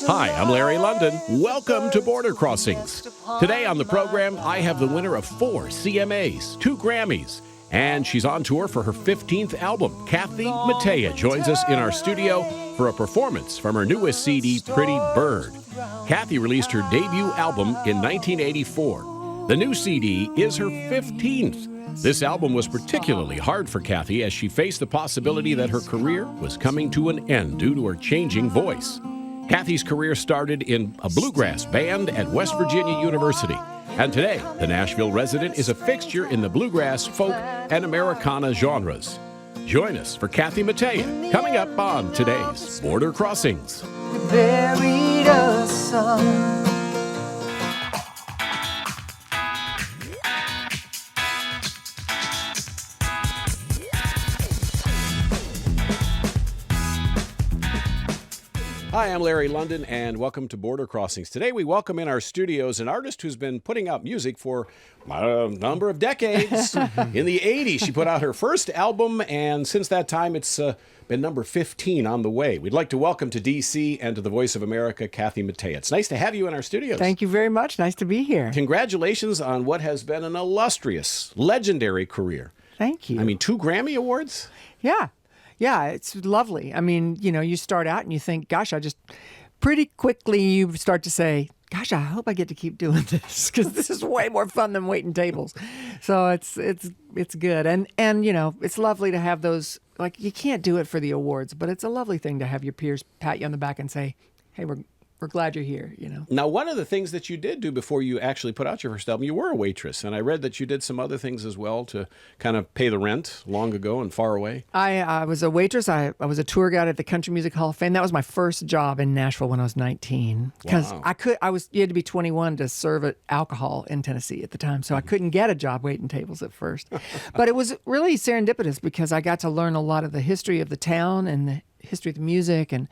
Hi, I'm Larry London. Welcome to Border Crossings. Today on the program, I have the winner of 4 CMAs, 2 Grammys, and she's on tour for her 15th album. Kathy Mattea joins us in our studio for a performance from her newest CD, Pretty Bird. Kathy released her debut album in 1984. The new CD is her 15th. This album was particularly hard for Kathy as she faced the possibility that her career was coming to an end due to her changing voice. Kathy's career started in a bluegrass band at West Virginia University. And today, the Nashville resident is a fixture in the bluegrass, folk, and Americana genres. Join us for Kathy Mattea, coming up on today's Border Crossings. Buried a son. Hi, I'm Larry London, and welcome to Border Crossings. Today, we welcome in our studios an artist who's been putting out music for a number of decades. In the 80s, she put out her first album, and since that time, it's been number 15 on the way. We'd like to welcome to D.C. and to the Voice of America, Kathy Mattea. It's nice to have you in our studios. Thank you very much. Nice to be here. Congratulations on what has been an illustrious, legendary career. Thank you. I mean, 2 Grammy Awards? Yeah. Yeah, it's lovely. I mean, you know, you start out and you think, gosh, pretty quickly you start to say, gosh, I hope I get to keep doing this because this is way more fun than waiting tables. So it's good. And, you know, it's lovely to have those, like, you can't do it for the awards, but it's a lovely thing to have your peers pat you on the back and say, hey, we're glad you're here, you know. Now, one of the things that you did do before you actually put out your first album, you were a waitress, and I read that you did some other things as well to kind of pay the rent long ago and far away. I was a waitress. I was a tour guide at the Country Music Hall of Fame. That was my first job in Nashville when I was 19. Because Wow. you had to be 21 to serve alcohol in Tennessee at the time, so I couldn't get a job waiting tables at first. But it was really serendipitous because I got to learn a lot of the history of the town and the history of the music and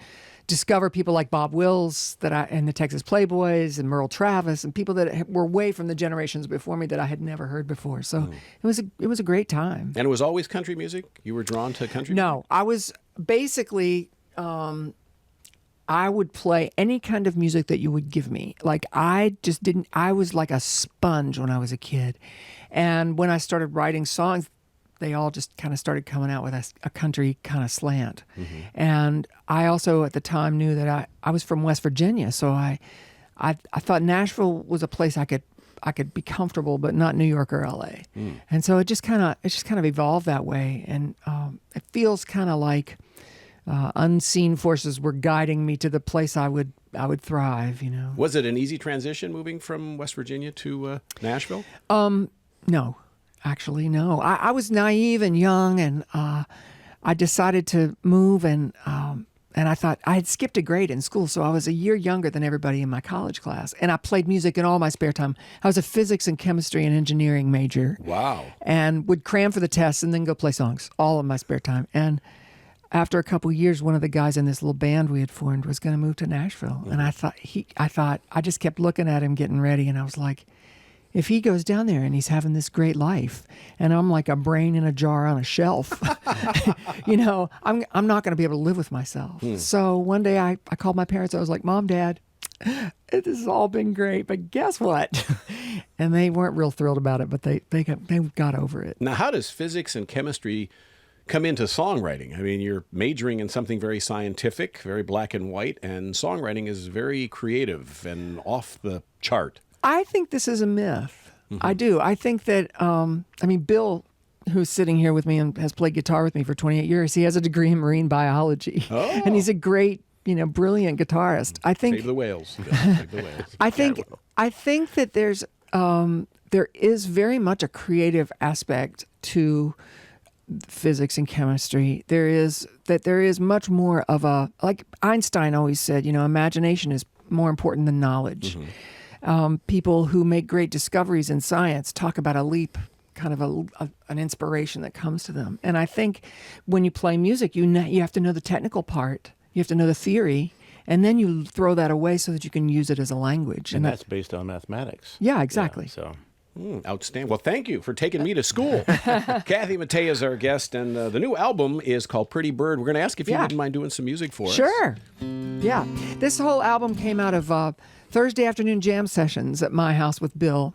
discover people like Bob Wills and the Texas Playboys and Merle Travis and people that were way from the generations before me that I had never heard before. So it was a great time. And it was always country music? You were drawn to country music? No, I was basically, I would play any kind of music that you would give me. Like I was like a sponge when I was a kid. And when I started writing songs, they all just kind of started coming out with a country kind of slant. Mm-hmm. And I also at the time knew that I was from West Virginia, so I thought Nashville was a place I could be comfortable, but not New York or LA. Mm. And so it just kind of evolved that way. And it feels kind of like unseen forces were guiding me to the place I would thrive, you know. Was it an easy transition moving from West Virginia to Nashville? No. Actually, no. I was naive and young, and I decided to move, and I thought I had skipped a grade in school, so I was a year younger than everybody in my college class, and I played music in all my spare time. I was a physics and chemistry and engineering major. Wow. And would cram for the tests and then go play songs all in my spare time. And after a couple of years, one of the guys in this little band we had formed was going to move to Nashville, and I just kept looking at him getting ready, and I was like, if he goes down there and he's having this great life and I'm like a brain in a jar on a shelf, you know, I'm not going to be able to live with myself. So one day I called my parents. I was like, Mom, Dad, this has all been great, but guess what? And they weren't real thrilled about it, but they got over it. Now, how does physics and chemistry come into songwriting? I mean, you're majoring in something very scientific, very black and white, and songwriting is very creative and off the chart. I think this is a myth. Mm-hmm. I do. I think that, Bill, who's sitting here with me and has played guitar with me for 28 years, he has a degree in marine biology. Oh. And he's a great, brilliant guitarist. I think... Save the whales. Save the whales. I think that there is very much a creative aspect to physics and chemistry. There is much more of like Einstein always said, imagination is more important than knowledge. Mm-hmm. People who make great discoveries in science talk about a leap, kind of an inspiration that comes to them. And I think when you play music, you have to know the technical part, you have to know the theory, and then you throw that away so that you can use it as a language. And that's based on mathematics. Yeah, exactly. Yeah, so Outstanding. Well, thank you for taking me to school. Kathy Mattea is our guest, and the new album is called Pretty Bird. We're going to ask if you wouldn't mind doing some music for us. Sure. Yeah. This whole album came out of Thursday afternoon jam sessions at my house with Bill.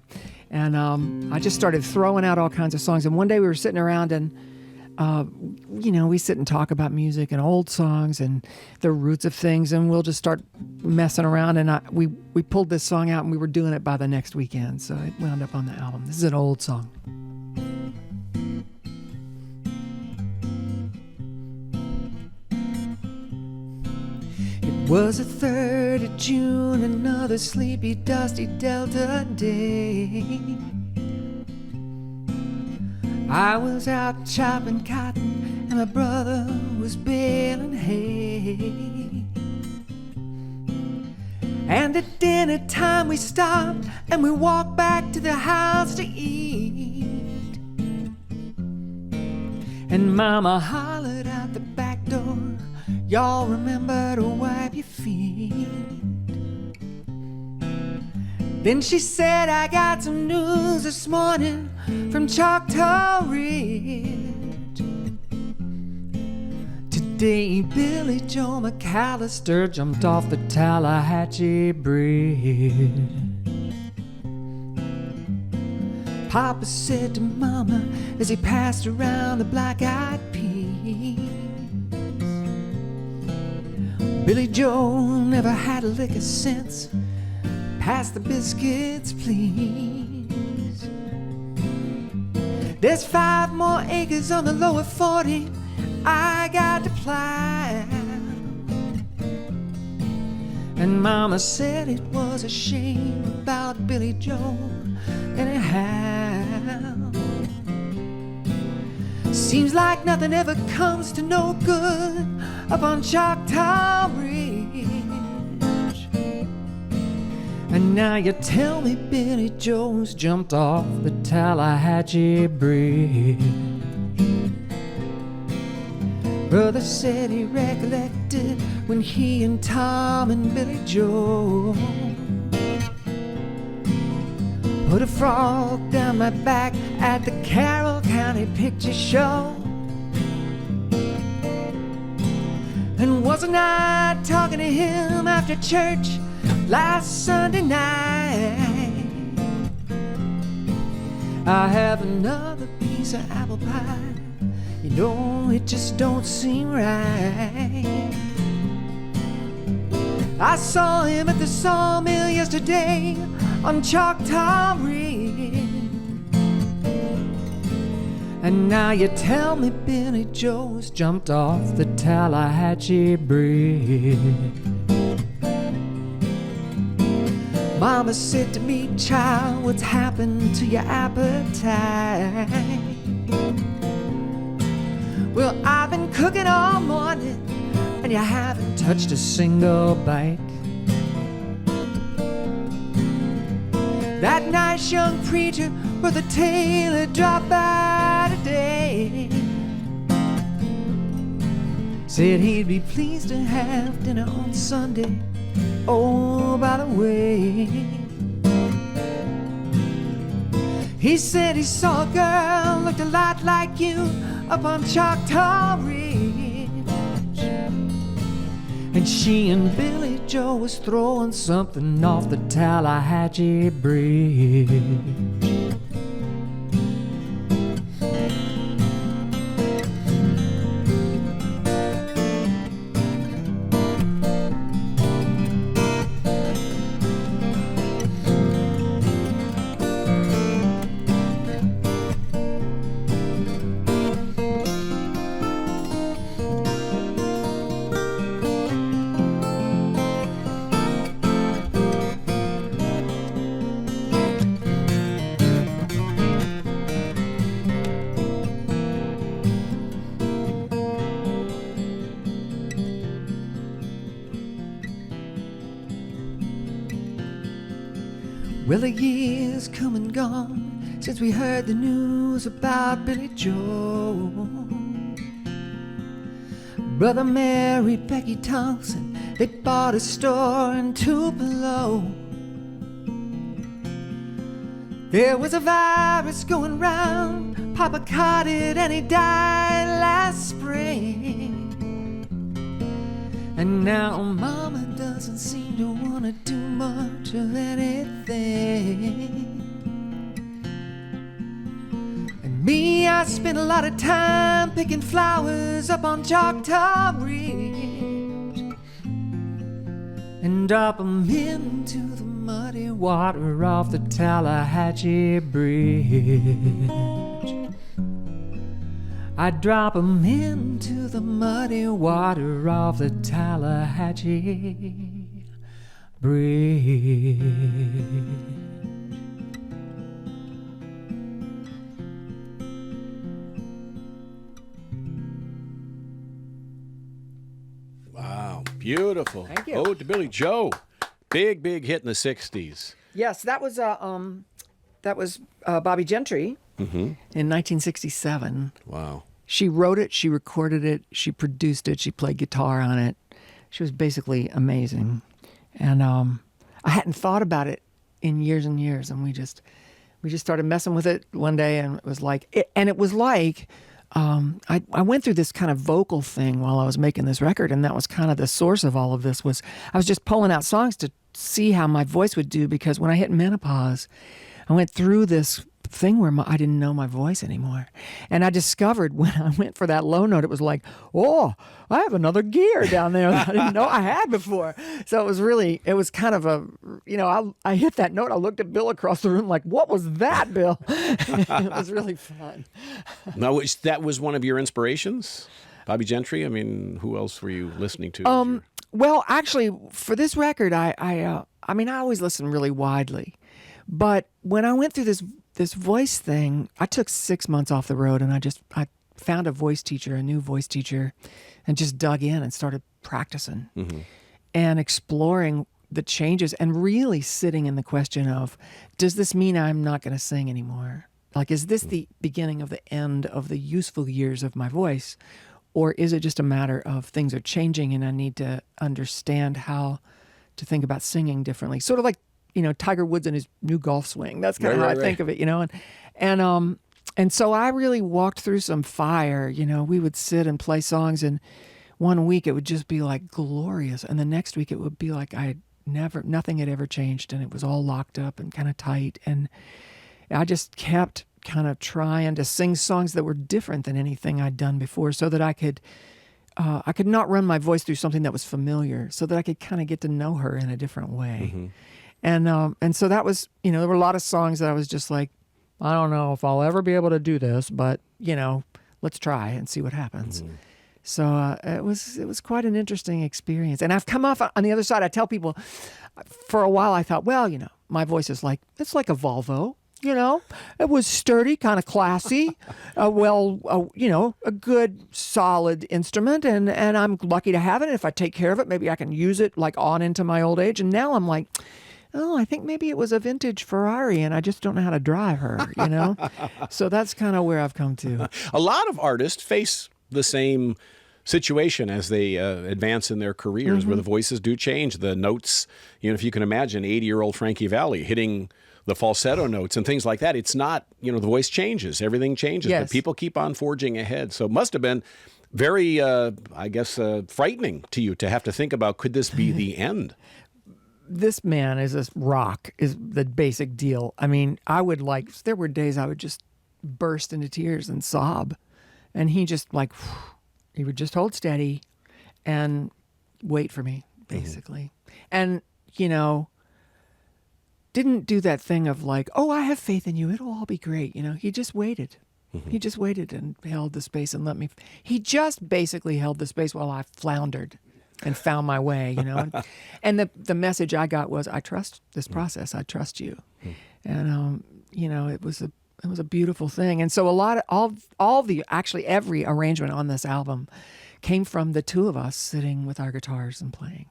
And I just started throwing out all kinds of songs. And one day we were sitting around and, we sit and talk about music and old songs and the roots of things. And we'll just start messing around. And we pulled this song out and we were doing it by the next weekend. So it wound up on the album. This is an old song. It was the 3rd of June, another sleepy, dusty Delta day. I was out chopping cotton and my brother was baling hay. And at dinner time we stopped and we walked back to the house to eat. And Mama hollered out the back door, "Y'all remember to wipe your feet." Then she said, "I got some news this morning from Choctaw Ridge. Today Billy Joe McAllister jumped off the Tallahatchie Bridge." Papa said to Mama as he passed around the black-eyed peas, "Billy Joe never had a lick of sense. Pass the biscuits, please. There's 5 more acres on the lower 40 I got to plow." And Mama said it was a shame about Billy Joe anyhow. Seems like nothing ever comes to no good up on Choctaw Ridge. And now you tell me Billy Joe's jumped off the Tallahatchie Bridge. Brother said he recollected when he and Tom and Billy Joe put a frog down my back at the Carroll County Picture Show. And wasn't I talking to him after church last Sunday night? I have another piece of apple pie. You know, it just don't seem right. I saw him at the sawmill yesterday on Choctaw Ridge. And now you tell me Billy Joe's jumped off the Tallahatchie Bridge. Mama said to me, "Child, what's happened to your appetite?" "Well, I've been cooking all morning and you haven't touched a single bite. That nice young preacher, Brother Taylor, dropped by today. Said he'd be pleased to have dinner on Sunday. Oh, by the way, he said he saw a girl looked a lot like you up on Choctaw Ridge. And she and Billy Joe was throwing something off the Tallahatchie Bridge." Well, a year's come and gone since we heard the news about Billy Joe. Brother Mary, Becky Thompson, they bought a store in Tupelo. There was a virus going round, Papa caught it and he died last spring. And now Mama doesn't seem to want to do much of anything. And me, I spent a lot of time picking flowers up on Choctaw Ridge and drop 'em into the muddy water off the Tallahatchie Bridge. I drop 'em into the muddy water off the Tallahatchie Bridge. Wow, beautiful. Thank you. Ode to Billy Joe. Big hit in the 60s. Yes, that was Bobbie Gentry in 1967. Wow. She wrote it, she recorded it, she produced it, she played guitar on it. She was basically amazing. And I hadn't thought about it in years and years, and we just started messing with it one day, and it was like I went through this kind of vocal thing while I was making this record, and that was kind of the source of all of this. Was I was just pulling out songs to see how my voice would do, because when I hit menopause, I went through this thing where I didn't know my voice anymore. And I discovered when I went for that low note, it was like, oh, I have another gear down there that I didn't know I had before. So it was kind of I hit that note. I looked at Bill across the room like, what was that, Bill? It was really fun. Now, that was one of your inspirations? Bobbie Gentry? I mean, who else were you listening to? Well, actually, for this record, I always listen really widely. But when I went through this voice thing, I took 6 months off the road, and I found a new voice teacher, and just dug in and started practicing and exploring the changes, and really sitting in the question of, does this mean I'm not going to sing anymore? Like, is this the beginning of the end of the useful years of my voice? Or is it just a matter of things are changing and I need to understand how to think about singing differently? Sort of like, Tiger Woods and his new golf swing. That's kind of how I think of it, And so I really walked through some fire. We would sit and play songs, and one week it would just be like glorious, and the next week it would be like nothing had ever changed, and it was all locked up and kind of tight. And I just kept kind of trying to sing songs that were different than anything I'd done before, so that I could not run my voice through something that was familiar, so that I could kind of get to know her in a different way. And so that was, there were a lot of songs that I was just like, I don't know if I'll ever be able to do this, but let's try and see what happens. So it was quite an interesting experience. And I've come off on the other side. I tell people, for a while I thought, well, my voice is it's like a Volvo. It was sturdy, kind of classy, a good, solid instrument, and I'm lucky to have it. And if I take care of it, maybe I can use it like on into my old age. And now I'm like, oh, I think maybe it was a vintage Ferrari, and I just don't know how to drive her, So that's kind of where I've come to. A lot of artists face the same situation as they advance in their careers, where the voices do change. The notes, if you can imagine 80-year-old Frankie Valli hitting the falsetto notes and things like that. It's not, the voice changes, everything changes, yes. But people keep on forging ahead. So it must have been very, frightening to you to have to think about, could this be the end? This man is a rock, is the basic deal. I mean, there were days I would just burst into tears and sob. And he just he would just hold steady and wait for me, basically. And, didn't do that thing of like, oh, I have faith in you, it'll all be great. He just waited. He just waited and held the space and let me. He just basically held the space while I floundered and found my way, And the message I got was, I trust this process. I trust you. And, it was a beautiful thing. And so every arrangement on this album came from the two of us sitting with our guitars and playing.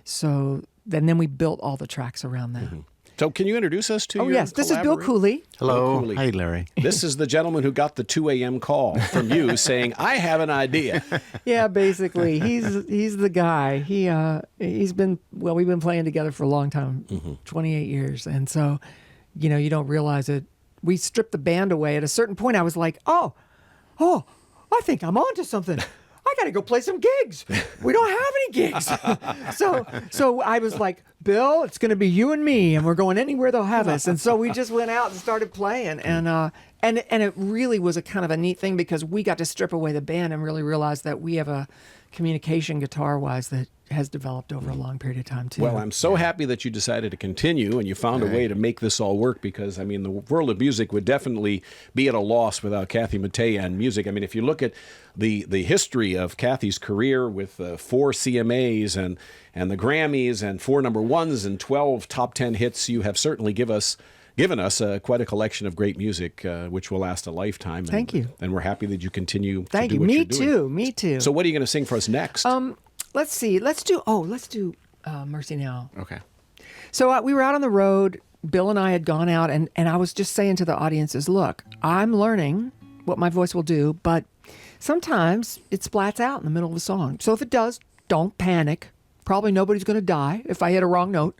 So then we built all the tracks around that. So can you introduce us to your yes, this is Bill Cooley. Hello. Cooley. Hi, Larry. This is the gentleman who got the 2 a.m. call from you saying, I have an idea. Yeah, basically. He's the guy. We've been playing together for a long time, 28 years. And so, you don't realize it. We stripped the band away. At a certain point, I was like, oh, I think I'm onto something. I got to go play some gigs. We don't have any gigs. So I was like, Bill, it's going to be you and me, and we're going anywhere they'll have us. And so we just went out and started playing. And it really was a kind of a neat thing because we got to strip away the band and really realize that we have a communication guitar-wise that has developed over a long period of time, too. Well, I'm so happy that you decided to continue and you found a way to make this all work because, I mean, the world of music would definitely be at a loss without Kathy Mattea and music. I mean, if you look at the history of Kathy's career with 4 CMAs and the Grammys and 4 number ones and 12 top 10 hits, you have certainly given us quite a collection of great music, which will last a lifetime. Thank you. And we're happy that you continue Thank to do you. what you're doing. Me too. So what are you going to sing for us next? Let's see. Let's do Mercy Now. Okay. So we were out on the road. Bill and I had gone out, and I was just saying to the audiences, look, I'm learning what my voice will do, but sometimes it splats out in the middle of a song. So if it does, don't panic. Probably nobody's going to die if I hit a wrong note.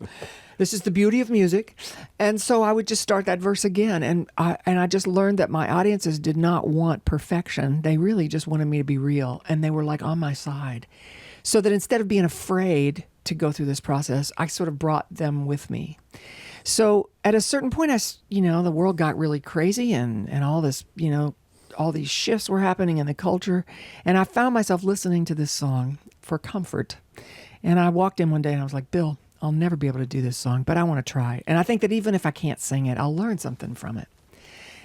This is the beauty of music. And so I would just start that verse again. And I just learned that my audiences did not want perfection. They really just wanted me to be real. And they were like on my side. So that instead of being afraid to go through this process, I sort of brought them with me. So at a certain point, the world got really crazy and all this, all these shifts were happening in the culture. And I found myself listening to this song for comfort. And I walked in one day and I was like, Bill, I'll never be able to do this song, but I want to try. And I think that even if I can't sing it, I'll learn something from it.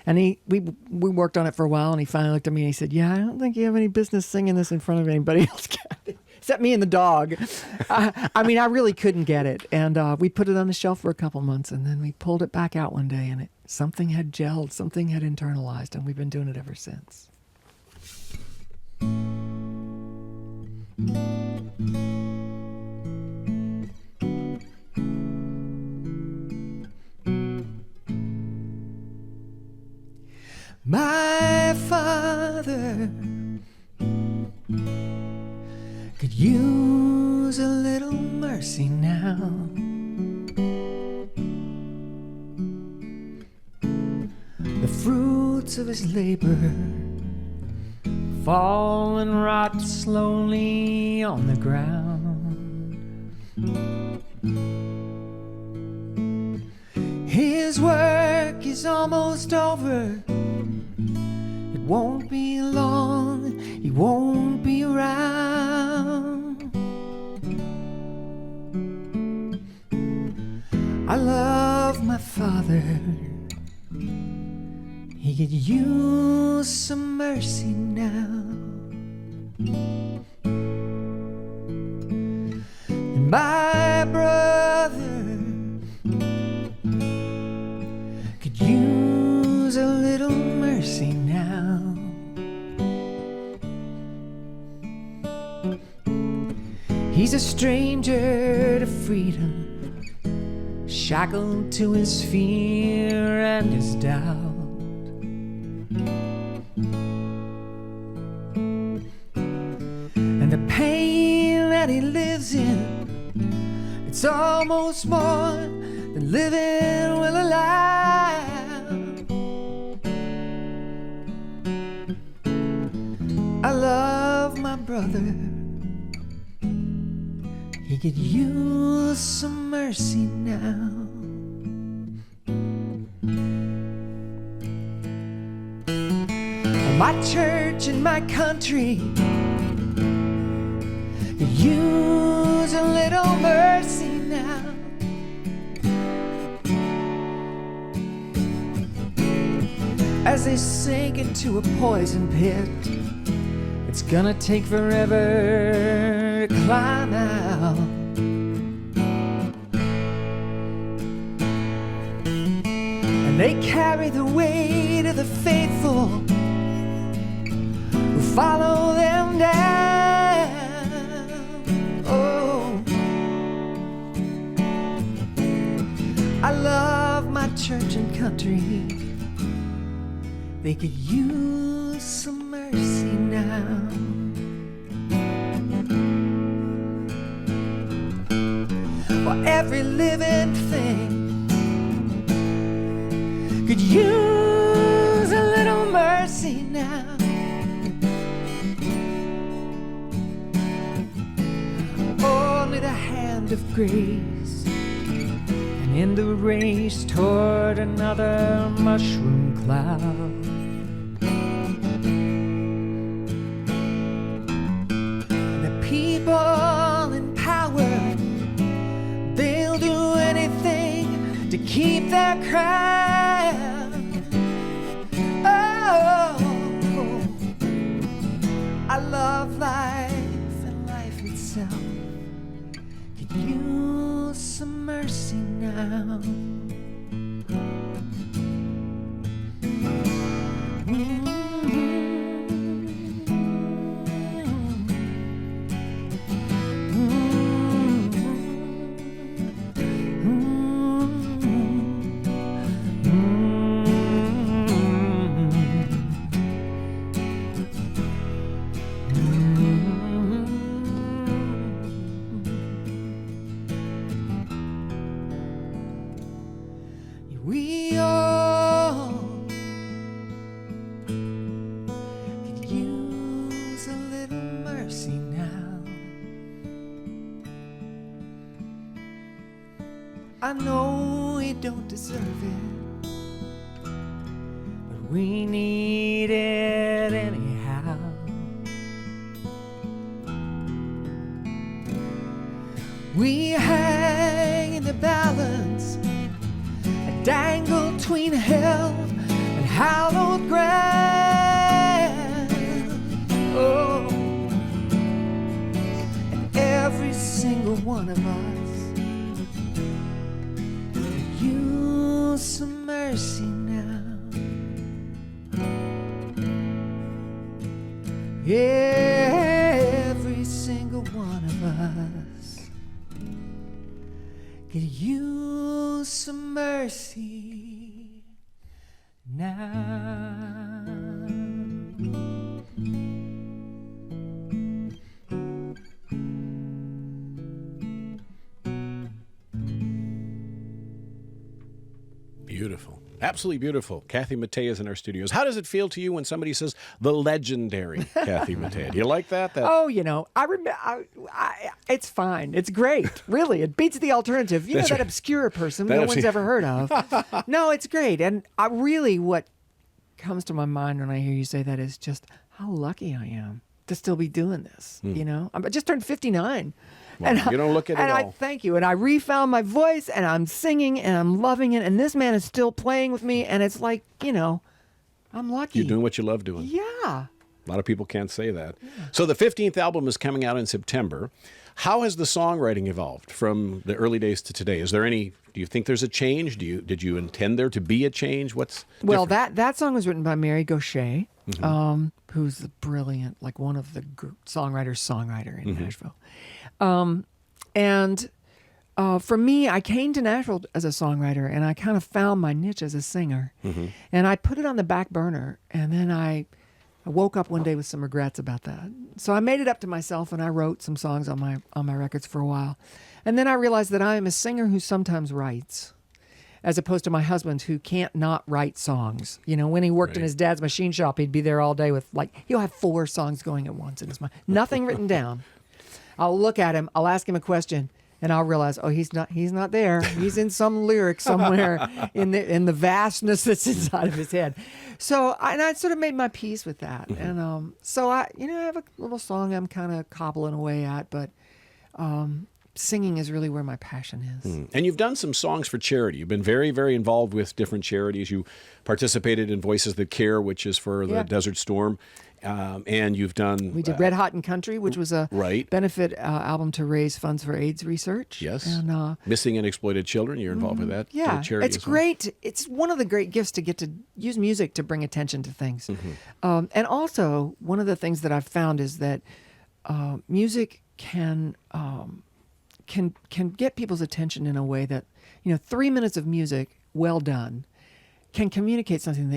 And we worked on it for a while, and he finally looked at me and he said, yeah, I don't think you have any business singing this in front of anybody else, Kathy, except me and the dog. I really couldn't get it. And we put it on the shelf for a couple months, and then we pulled it back out one day, and something had gelled, something had internalized, and we've been doing it ever since. My father could use a little mercy now. The fruits of his labor fall and rot slowly on the ground. His work is almost over. It won't be long, he won't be around. I love my father. He could use some mercy now. And my brother could use a little mercy now. He's a stranger to freedom, shackled to his fear and his doubt. And the pain that he lives in, it's almost more than living will allow. I love my brother. He could use some mercy now. My church and my country could use a little mercy now. As they sink into a poison pit, it's gonna take forever to climb out. And they carry the weight of the faithful who follow them down. Oh, I love my church and country. They could use some mercy now. For every living thing could use a little mercy now. Only the hand of grace, and in the race toward another mushroom cloud. People in power, they'll do anything to keep their crown. Oh, I love life and life itself could use some mercy now. We all could use a little mercy now. I know we don't deserve it, but we need it anyhow. We hang in the balance, dangle between hell and hallowed ground. Oh, and every single one of us could use some mercy now. Every single one of us could use some mercy now. Beautiful. Absolutely beautiful. Kathy Mattea is in our studios. How does it feel to you when somebody says the legendary Kathy Mattea? Do you like that? Oh, you know, I remember. It's fine. It's great. Really, it beats the alternative. You know, that obscure person no one's ever heard of. No, it's great. And I really, what comes to my mind when I hear you say that is just how lucky I am to still be doing this. You know, I just turned 59. Well, and you don't look at it all. Thank you. And I refound my voice, and I'm singing, and I'm loving it. And this man is still playing with me, and it's like, you know, I'm lucky. You're doing what you love doing. Yeah. A lot of people can't say that. Yeah. So the 15th album is coming out in September. How has the songwriting evolved from the early days to today? Is there any? Do you think there's a change? Did you intend there to be a change? What's well, different? that song was written by Mary Gaucher, who's the brilliant, like one of the songwriter in Nashville. For me, I came to Nashville as a songwriter, and I kind of found my niche as a singer. And I put it on the back burner, and then I woke up one day with some regrets about that. So I made it up to myself, and I wrote some songs on my records for a while. And then I realized that I am a singer who sometimes writes, as opposed to my husband, who can't not write songs. You know, when he worked in his dad's machine shop, he'd be there all day with, like, he'll have 4 songs going at once in his mind. Nothing written down. I'll look at him, I'll ask him a question, and I'll realize, oh, he's not there. He's in some lyric somewhere in the vastness that's inside of his head. So I sort of made my peace with that. And so I have a little song I'm kind of cobbling away at, but singing is really where my passion is. And you've done some songs for charity. You've been very, very involved with different charities. You participated in Voices That Care, which is for the Desert Storm. And you've done... We did Red Hot and Country, which was a benefit album to raise funds for AIDS research. Yes. And, Missing and Exploited Children. You're involved with that charity it's great. It's one of the great gifts to get to use music to bring attention to things. And also, one of the things that I've found is that music can get people's attention in a way that, 3 minutes of music, well done, can communicate something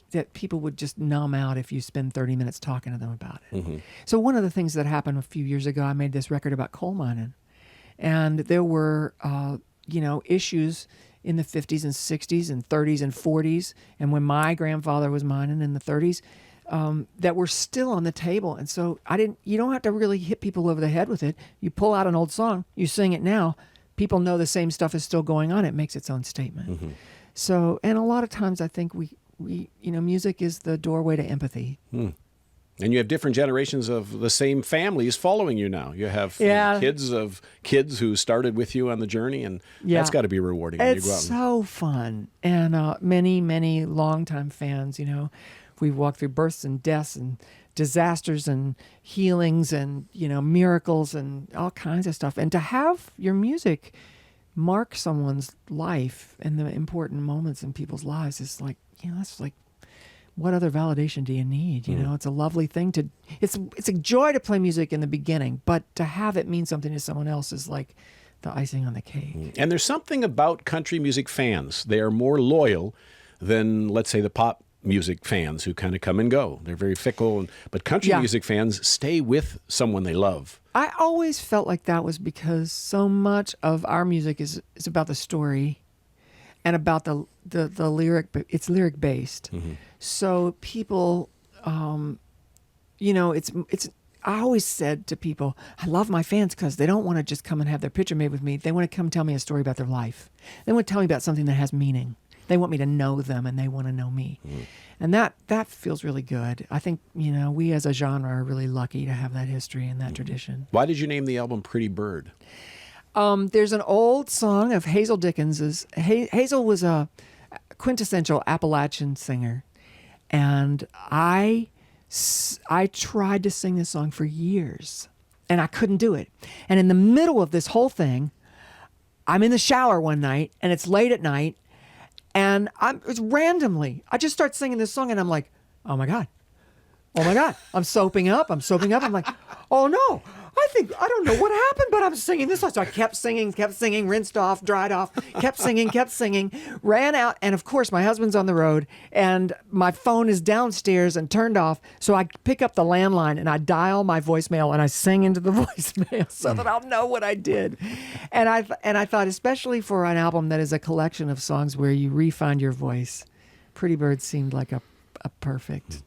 that people would just numb out if you spend 30 minutes talking to them about it. So one of the things that happened a few years ago, I made this record about coal mining, and there were issues in the 50s and 60s and 30s and 40s, and when my grandfather was mining in the 30s, that were still on the table. And so you don't have to really hit people over the head with it. You pull out an old song, you sing it now, people know the same stuff is still going on. It makes its own statement. Mm-hmm. So, and a lot of times I think we music is the doorway to empathy. And you have different generations of the same families following you now. You have kids of kids who started with you on the journey, and that's got to be rewarding. When you go out It's so fun. And many, many longtime fans, we've walked through births and deaths and disasters and healings and, miracles and all kinds of stuff. And to have your music mark someone's life and the important moments in people's lives is like, that's like, what other validation do you need? It's a lovely thing it's a joy to play music in the beginning, but to have it mean something to someone else is like the icing on the cake. And there's something about country music fans. They are more loyal than, let's say, the pop music fans who kind of come and go. They're very fickle, but country music fans stay with someone they love. I always felt like that was because so much of our music is about the story and about the lyric. It's lyric based. Mm-hmm. So people, it's. I always said to people, I love my fans because they don't want to just come and have their picture made with me. They want to come tell me a story about their life. They want to tell me about something that has meaning. They want me to know them, and they want to know me. Mm-hmm. And that feels really good. I think, we as a genre are really lucky to have that history and that tradition. Why did you name the album Pretty Bird? There's an old song of Hazel Dickins's. Hazel was a quintessential Appalachian singer. And I tried to sing this song for years, and I couldn't do it. And in the middle of this whole thing, I'm in the shower one night, and it's late at night, and it's randomly, I just start singing this song, and I'm like, oh my God. I'm soaping up. I'm like, oh no. I don't know what happened, but I'm singing this song. So I kept singing, rinsed off, dried off, kept singing, ran out. And of course, my husband's on the road and my phone is downstairs and turned off. So I pick up the landline and I dial my voicemail and I sing into the voicemail so that I'll know what I did. And I thought, especially for an album that is a collection of songs where you re-find your voice, Pretty Bird seemed like a perfect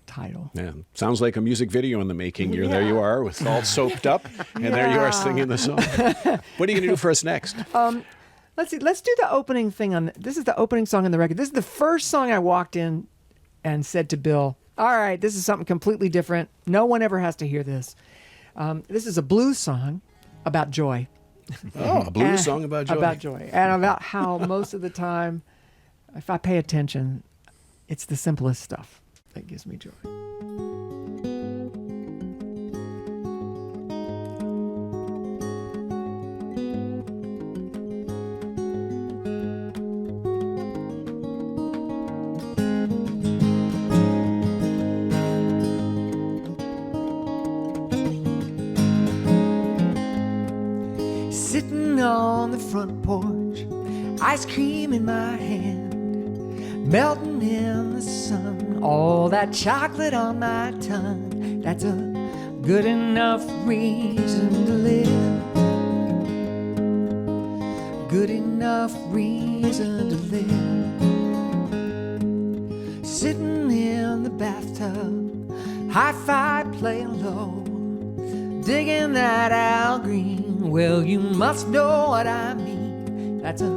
title. Yeah, sounds like a music video in the making. There you are, with all soaped up, and there you are singing the song. What are you going to do for us next? Let's see. Let's do the opening thing this is the opening song on the record. This is the first song I walked in and said to Bill, all right, this is something completely different. No one ever has to hear this. This is a blues song about joy. Oh, a blues song about joy. About joy. And about how most of the time, if I pay attention, it's the simplest stuff that gives me joy. Sitting on the front porch, ice cream in my hand, melting in the sun. All that chocolate on my tongue, that's a good enough reason to live. Good enough reason to live. Sitting in the bathtub, hi-fi playing low, digging that Al Green. Well, you must know what I mean. That's a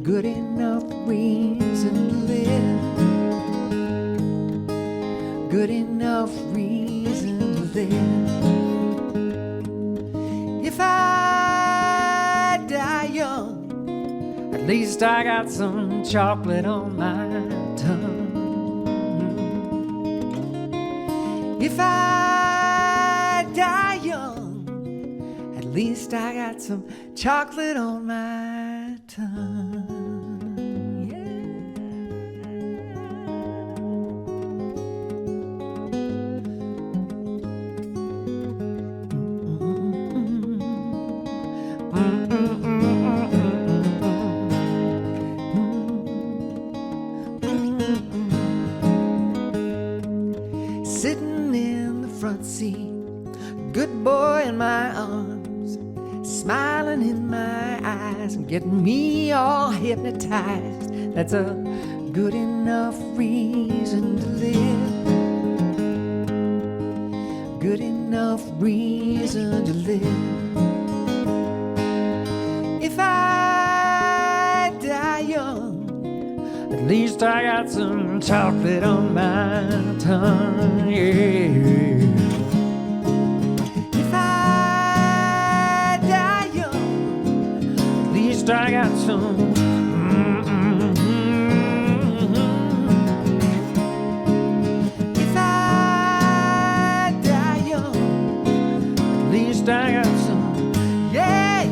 good enough reason to live. Good enough reason to live. If I die young, at least I got some chocolate on my tongue. If I die young, at least I got some chocolate on my tongue. Sitting in the front seat, good boy in my arms, smiling in my eyes and getting me all hypnotized. That's a good enough reason to live. Good enough reason to live. If I die young, at least I got some chocolate on my tongue, yeah. If I die young, at least I got some. If I die young, at least I got some. Yeah,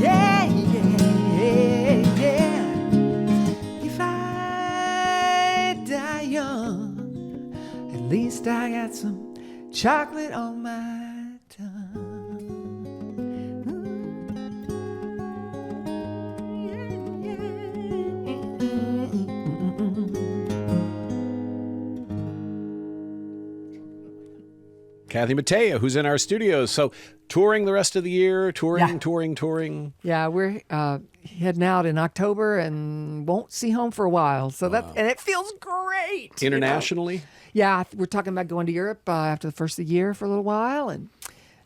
yeah, yeah, yeah. If I die young, at least I got some chocolate on my tongue. Kathy Mattea, who's in our studios. So touring the rest of the year, touring. Yeah, we're heading out in October and won't see home for a while. So and it feels great. Internationally? Yeah, we're talking about going to Europe after the first of the year for a little while, and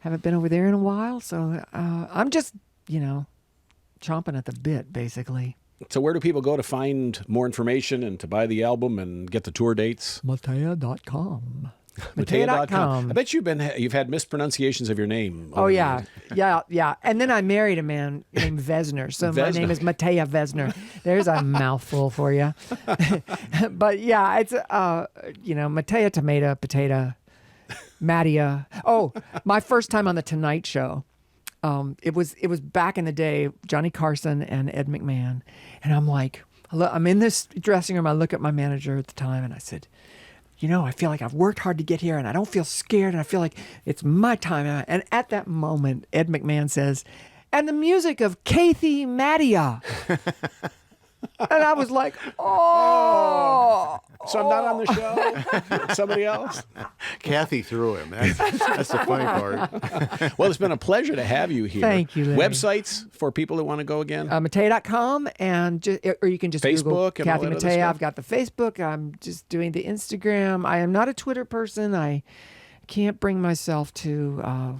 haven't been over there in a while. So I'm just, chomping at the bit, basically. So where do people go to find more information and to buy the album and get the tour dates? Mattea.com. Mattea.com. I bet you've had mispronunciations of your name. Oh, yeah. Yeah. And then I married a man named Vesner. So my name is Mattea Vesner. There's a mouthful for you. But yeah, it's, Mattea, tomato, potato, Mattea. Oh, my first time on The Tonight Show. It was back in the day, Johnny Carson and Ed McMahon. And I'm like, I'm in this dressing room. I look at my manager at the time and I said, I feel like I've worked hard to get here and I don't feel scared and I feel like it's my time. And at that moment, Ed McMahon says, and the music of Kathy Mattea. And I was like, oh. So I'm not on the show? Somebody else? Kathy threw him. That's the funny part. Well, it's been a pleasure to have you here. Thank you, Larry. Websites for people that want to go again? Mattea.com or you can just Facebook Google and Kathy all that other Mattea. stuff? I've got the Facebook. I'm just doing the Instagram. I am not a Twitter person. I can't bring myself to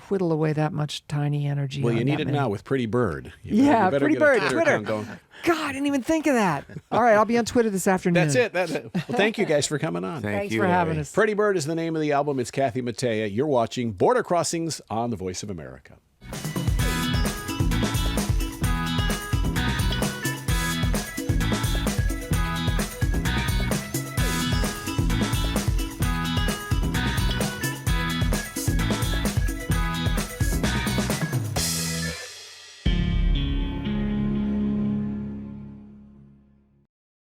whittle away that much tiny energy. Well, you on need that it many. now with Pretty Bird. You Yeah, better Pretty get a Bird, Twitter Twitter. account going. God, I didn't even think of that. All right, I'll be on Twitter this afternoon. That's it. Well, thank you guys for coming on. Thanks you, for having Larry. us. Pretty Bird is the name of the album. It's Kathy Mattea. You're watching Border Crossings on the Voice of America.